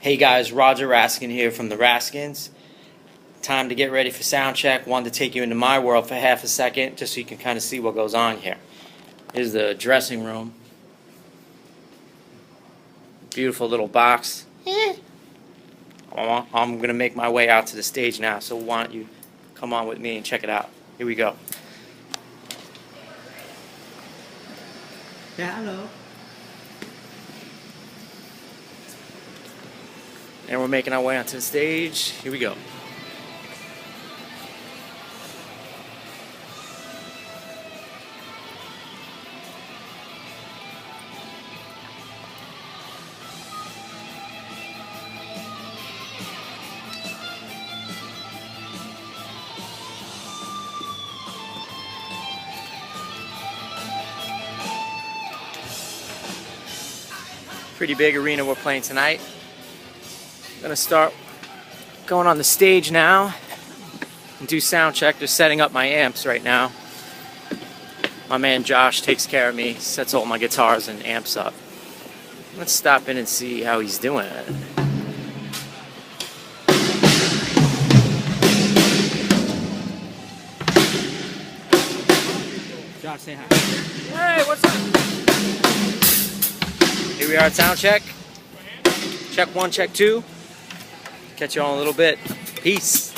Hey guys, Roger Raskins here from the Raskins. Time to get ready for sound check. Wanted to take you into my world for half a second just so you can kind of see what goes on here. Here's the dressing room. Beautiful little box. I'm going to make my way out to the stage now, so why don't you come on with me and check it out. Here we go. Yeah, hello. And we're making our way onto the stage. Here we go. Pretty big arena we're playing tonight. Gonna start going on the stage now and do sound check. Just setting up my amps right now. My man Josh takes care of me, sets all my guitars and amps up. Let's stop in and see how he's doing it. Josh, say hi. Hey, what's up? Here we are at sound check. Check 1, check 2. Catch you all in a little bit. Peace.